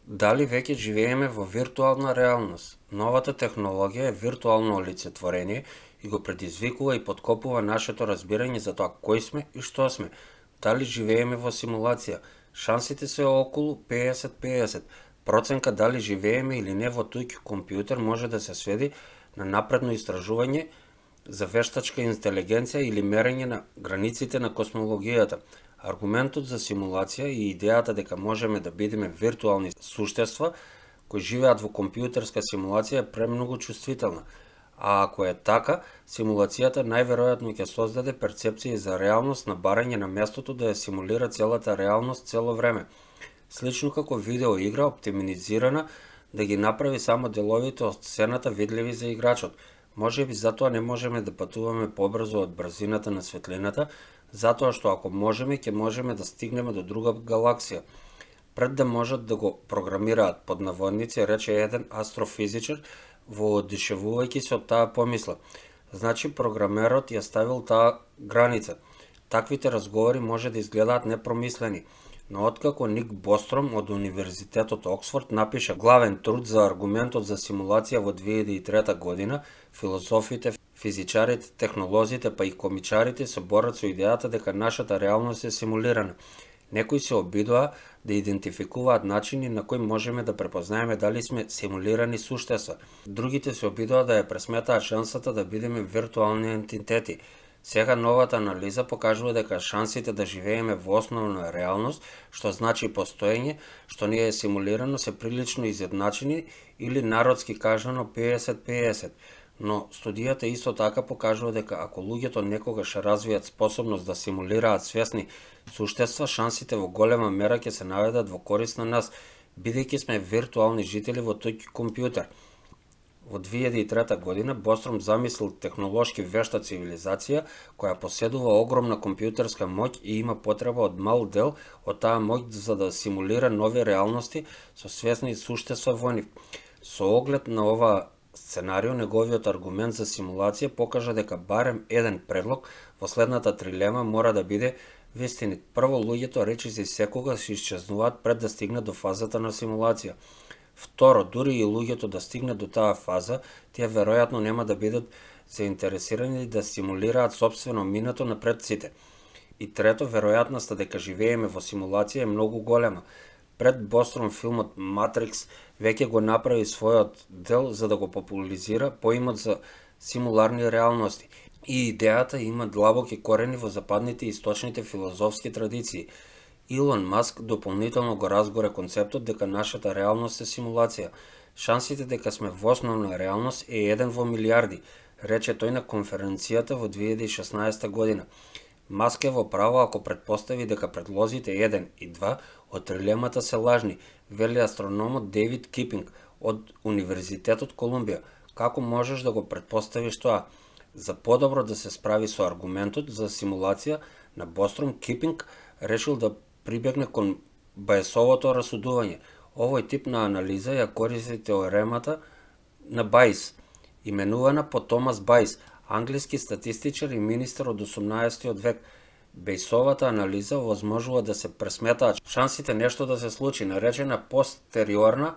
Дали веќе живееме во виртуална реалност? Новата технологија е виртуално олицетворение и го предизвикува и подкопува нашето разбирање за тоа кој сме и што сме. Дали живееме во симулација? Шансите се околу 50-50. Проценка дали живееме или не во туѓ компјутер може да се сведи на напредно истражување за вештачка интелигенција или мерење на границите на космологијата. Аргументот за симулација и идејата дека можеме да бидеме виртуални суштества кои живеат во компјутерска симулација е премногу чувствителна. А ако е така, симулацијата најверојатно ќе создаде перцепција за реалност на барање на местото да ја симулира целата реалност цело време. Слично како видеоигра оптимизирана да ги направи само деловите од сцената видливи за играчот. Можеби затоа не можеме да патуваме побрзо од брзината на светлината, затоа што ако можеме, ќе можеме да стигнеме до друга галаксија. Пред да можат да го програмираат под наводници, рече еден астрофизичар, воодушевувајќи се од таа помисла. Значи програмерот ја ставил таа граница. Таквите разговори може да изгледаат непромислени, но откако Ник Бостром од Универзитетот Оксфорд напиша главен труд за аргументот за симулација во 2003 година, филозофите, физичарите, технолозите па и комичарите се борат со идејата дека нашата реалност е симулирана. Некои се обидува да идентификуваат начини на кои можеме да препознаеме дали сме симулирани суштества. Другите се обидуваат да ја пресметаат шансата да бидеме виртуални ентитети. Сега новата анализа покажува дека шансите да живееме во основна реалност, што значи постоење, што не е симулирано, се прилично изедначени или народски кажано 50-50. Но студијата исто така покажува дека ако луѓето некогаш развијат способност да симулираат свесни суштества, шансите во голема мера ќе се наведат во корист на нас, бидејќи сме виртуални жители во тој компјутер. Во 2003 година Бостром замислил технолошки вешта цивилизација која поседува огромна компјутерска моќ и има потреба од мал дел од таа моќ за да симулира нови реалности со свесни суштества во нив. Со оглед на ова сценарио, неговиот аргумент за симулација покажа дека барем еден предлог во следната трилема мора да биде вистинит. Прво, луѓето речиси секогаш исчезнуваат пред да стигнат до фазата на симулација. Второ, дури и луѓето да стигнат до таа фаза, тие веројатно нема да бидат заинтересирани да симулираат сопствено минато на предците. И трето, веројатноста дека живееме во симулација е многу голема. Пред Бостром филмот Матрикс веќе го направи својот дел за да го популаризира поимот за симуларни реалности. И идејата има длабоки корени во западните и источните филозофски традиции. Илон Маск дополнително го разгоре концептот дека нашата реалност е симулација. Шансите дека сме во основна реалност е 1 во милиарди, рече тој на конференцијата во 2016 година. Маск е во право ако предпостави дека предлозите 1 и 2 од трилемата се лажни, вели астрономот Дейвид Кипинг од Универзитетот Колумбија. Како можеш да го предпоставиш тоа? За подобро да се справи со аргументот за симулација на Бостром, Кипинг решил да прибегне кон Бајсовото расудување. Овој тип на анализа ја користи теоремата на Бајс, именувана по Томас Бајс, англиски статистичар и министер од 18 век. Бајсовата анализа овозможува да се пресметаат шансите нешто да се случи, наречена постериорна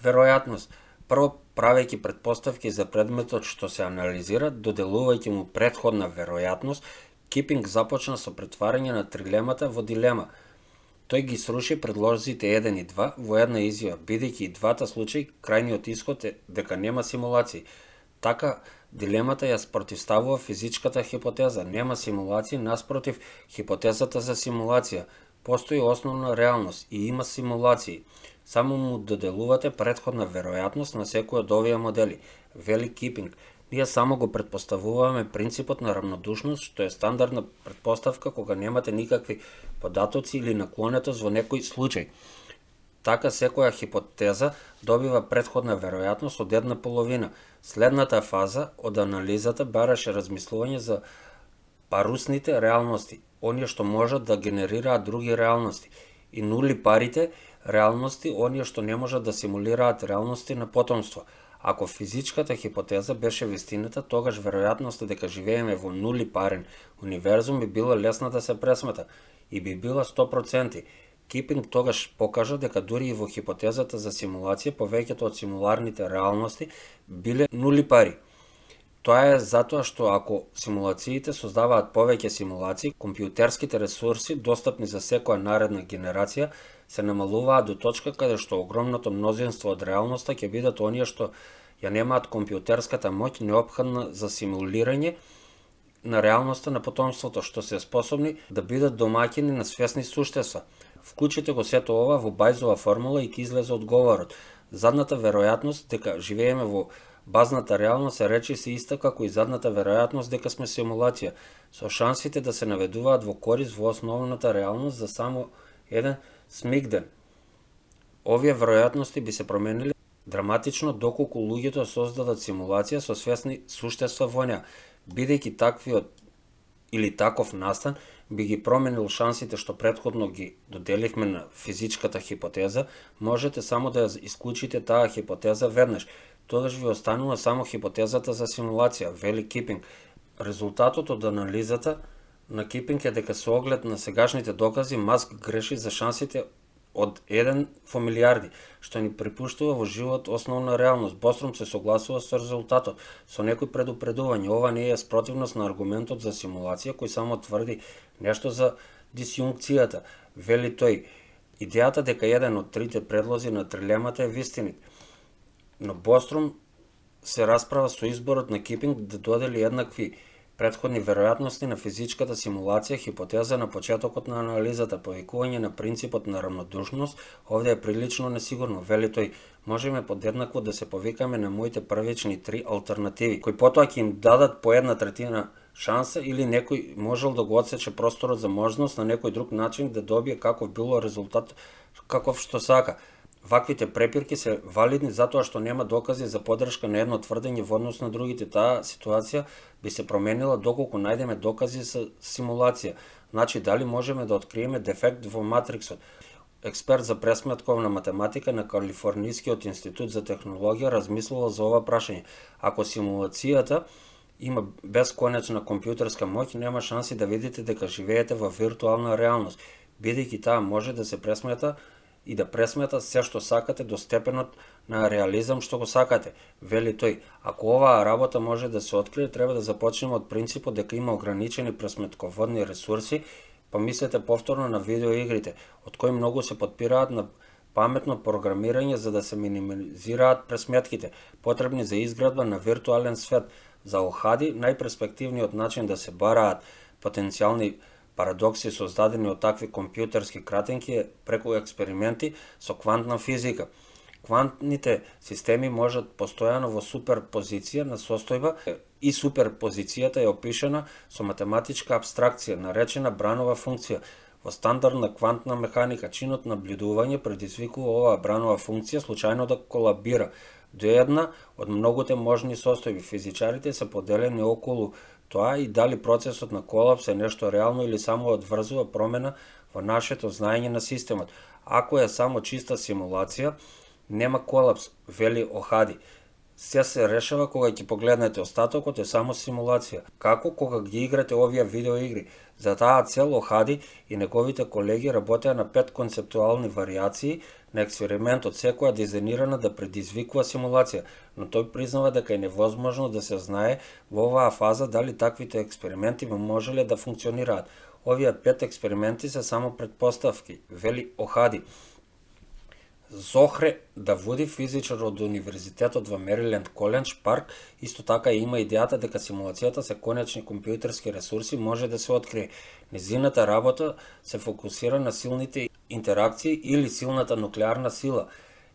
веројатност. Прво, правејќи претпоставки за предметот што се анализира, доделувајќи му претходна веројатност, Кипинг започна со претварање на трилемата во дилема. Тој ги сруши предлозите 1 и 2 во една изјава, бидејќи и двата случаи крајниот исход е дека нема симулации. Така, дилемата ја спротивставува физичката хипотеза, нема симулации наспротив хипотезата за симулација. Постои основна реалност и има симулации. Само му доделувате претходна веројатност на секој од овие модели, вели Кипинг. Ние само го претпоставуваме принципот на рамнодушност, што е стандардна претпоставка кога немате никакви податоци или наклонетост во некој случај. Така секоја хипотеза добива претходна веројатност од 1/2. Следната фаза од анализата бараше размислување за парусните реалности, оние што можат да генерираат други реалности, и нули парите реалности, оние што не можат да симулираат реалности на потомство. Ако физичката хипотеза беше вистината, тогаш веројатноста дека живееме во нули парен универзум би била лесна да се пресмета и би била 100%. Кипинг тогаш покажа дека дури и во хипотезата за симулација повеќето од симуларните реалности биле нули пари. Тоа е затоа што ако симулациите создаваат повеќе симулации, компјутерските ресурси достапни за секоја наредна генерација се намалуваат до точка каде што огромното мнозинство од реалноста ќе бидат оние што ја немаат компјутерската моќ неопходна за симулирање на реалноста на потомството, што се способни да бидат домаќини на свесни суштества. Вклучите го сето ова во Бајзова формула и ќе излезе одговорот. Задната веројатност дека живееме во базната реалност се речиси иста како и задната веројатност дека сме симулација, со шансите да се наведуваат во корис во основната реалност за само еден смигден. Овие веројатности би се променили драматично доколку луѓето создадат симулација со свесни суштества во неа, бидејќи таквиот или таков настан би ги променил шансите што претходно ги доделивме на физичката хипотеза, можете само да ја исклучите таа хипотеза веднаш. Тогаш ви останува само хипотезата за симулација, вели Кипинг. Резултатот од анализата на Кипинг е дека со оглед на сегашните докази Маск греши за шансите од 1 во милиарди, што ни припуштува во живот основна реалност. Бостром се согласува со резултатот, со некои предупредување. Ова не е спротивност на аргументот за симулација, кој само тврди нешто за дисјункцијата. Вели тој, идејата дека еден од трите предлози на трилемата е вистинит. Но Бостром се расправа со изборот на Кипинг да додели еднакви претходни веројатности на физичката симулација хипотеза на почетокот на анализата, повикување на принципот на рамнодушност, овде е прилично несигурно, вели тој. Можеме подеднакво да се повикаме на моите првични 3 алтернативи, кои потоа ќе им дадат по 1/3 шанса или некој можел да го одсече просторот за можност на некој друг начин да добие каков било резултат каков што сака. Ваквите препирки се валидни затоа што нема докази за поддршка на едно тврдење во однос на другите. Таа ситуација би се променила доколку најдеме докази за симулација. Значи, дали можеме да откриеме дефект во матриксот? Експерт за пресметковна математика на Калифорнијскиот институт за технологија размислува за ова прашање. Ако симулацијата има бесконечна компјутерска моќ, нема шанси да видите дека живеете во виртуална реалност, бидејќи таа може да се пресмета и да пресмета се што сакате до степенот на реализам што го сакате, вели тој. Ако оваа работа може да се открие, треба да започнеме од принципот дека има ограничени пресметководни ресурси. Помислете повторно на видеоигрите, од кои многу се потпираат на паметно програмирање за да се минимизираат пресметките, потребни за изградба на виртуален свет. За Охади, најперспективниот начин да се бараат потенцијални парадокси создадени од такви компјутерски кратенки е преку експерименти со квантна физика. Квантните системи можат постојано во суперпозиција на состојба и суперпозицијата е опишана со математичка абстракција, наречена Бранова функција. Во стандардна квантна механика, чинот наблюдување предизвикува оваа Бранова функција случајно да колабира до една од многуте можни состојби. Физичарите се поделени околу тоа и дали процесот на колапс е нешто реално или само одврзува промена во нашето знаење на системот. Ако е само чиста симулација, нема колапс, вели Охади. Се решава кога ќе погледнете, остатокот е само симулација. Како? Кога ги играте овие видеоигри. За таа цел Охади и неговите колеги работеа на 5 концептуални варијации на експериментот, секоја дизајнирана да предизвикува симулација, но тој признава дека е невозможно да се знае во оваа фаза дали таквите експерименти можеле да функционираат. Овие 5 експерименти се само претпоставки, вели Охади. Зохре Давуди, физичар од Универзитетот во Мериленд Колендж Парк, исто така има идејата дека симулацијата се конечни компјутерски ресурси може да се открие. Незината работа се фокусира на силните интеракции или силната нуклеарна сила,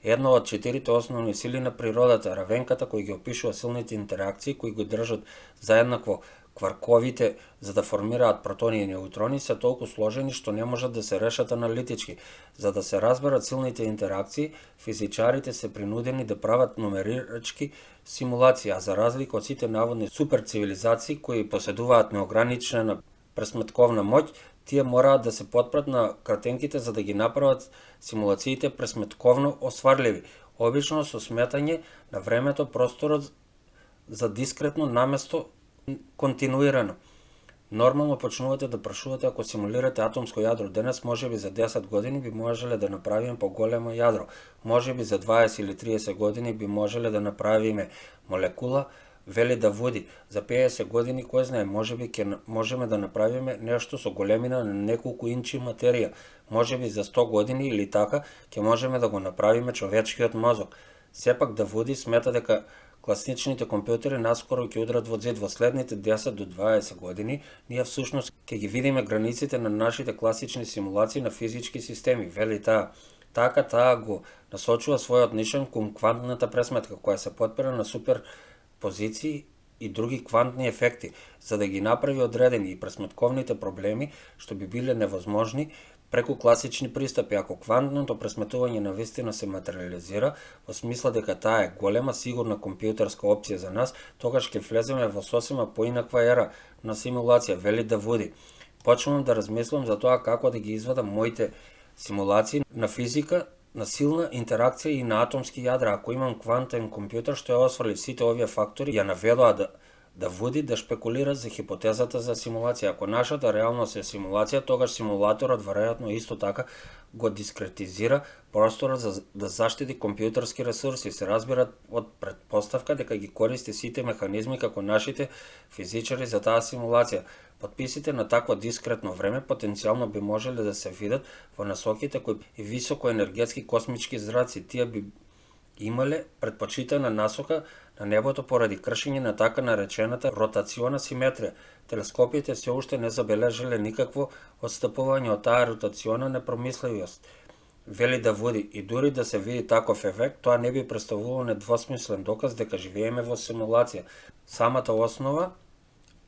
една од 4 основни сили на природата, равенката кој ги опишува силните интеракции кои го држат заеднакво кварковите за да формираат протони и неутрони се толку сложени што не можат да се решат аналитички. За да се разберат силните интеракции, физичарите се принудени да прават нумерички симулации, а за разлика од сите наводни суперцивилизации кои поседуваат неограничена пресметковна моќ, тие мораат да се потпрат на кратенките за да ги направат симулациите пресметковно осварливи, обично со сметање на времето, просторот за дискретно наместо континуирано. Нормално почнувате да прашувате ако симулирате атомско јадро денес, можеби за 10 години би можеле да направиме поголемо јадро. Можеби за 20 или 30 години би можеле да направиме молекула, вели да води. За 50 години, кој знае, можеби ќе можеме да направиме нешто со големина на неколку инчи материја. Можеби за 100 години или така ќе можеме да го направиме човечкиот мозок. Сепак да води смета дека класичните компјутери наскоро ќе удрат во зид. Во следните 10 до 20 години, ние всушност ќе ги видиме границите на нашите класични симулации на физички системи, вели таа. Така таа го насочува својот нишан кон квантната пресметка, која се потпира на суперпозиции и други квантни ефекти, за да ги направи одредени и пресметковните проблеми, што би биле невозможни преку класични пристапи. Ако квантното пресметување навистина се материализира, во смисла дека таа е голема, сигурна компјутерска опција за нас, тогаш ќе влеземе во сосема поинаква ера на симулација, вели да води. Почнувам да размислам за тоа како да ги извадам моите симулации на физика, на силна интеракција и на атомски јадра. Ако имам квантен компјутер што ја осврли сите овие фактори, ја наведоа да води да шпекулира за хипотезата за симулација. Ако нашата реалност е симулација, тогаш симулаторот веројатно исто така го дискретизира просторот за да заштити компјутерски ресурси. Се разбира од претпоставка дека ги користи сите механизми како нашите физичари за таа симулација. Подписите на такво дискретно време потенцијално би можеле да се видат во насоките кои и високоенергетски космички зраци. Тие би имале предпочитана насока на небото поради кршење на така наречената ротациона симетрија. Телескопите се уште не забележале никакво отстапување од таа ротациона непромисливост, вели да води, и дури да се види таков ефект, тоа не би представувало недвосмислен доказ дека живееме во симулација. Самата основа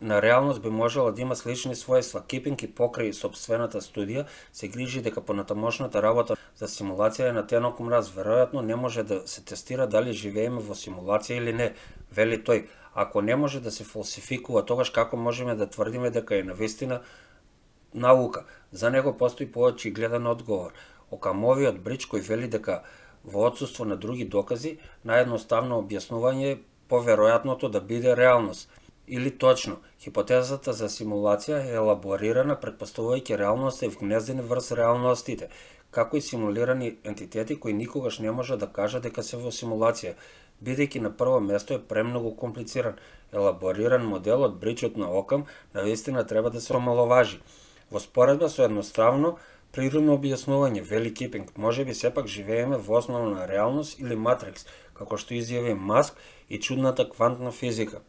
на реалност би можела да има слични својства. Кипинг и покрај собствената студија се грижи дека понатамошната работа за симулација е на тенок мраз. Веројатно не може да се тестира дали живееме во симулација или не, вели тој. Ако не може да се фалсификува, тогаш како можеме да тврдиме дека е навистина наука? За него постои поочигледен одговор. Окамовиот Бридж кој вели дека во отсуство на други докази, наједноставно објаснување е поверојатното да биде реалност. Или точно, хипотезата за симулација е елаборирана претпоставувајќи реалноста и вгнездени врз реалностите, како и симулирани ентитети кои никогаш не може да кажа дека се во симулација, бидејќи на прво место е премногу комплициран. Елабориран модел од Бриджот на Окам навистина треба да се омаловажи. Во споредба со едноставно природно објаснување, вели Кипинг, можеби сепак живееме во основна реалност или матрикс, како што изјави Маск и чудната квантна физика.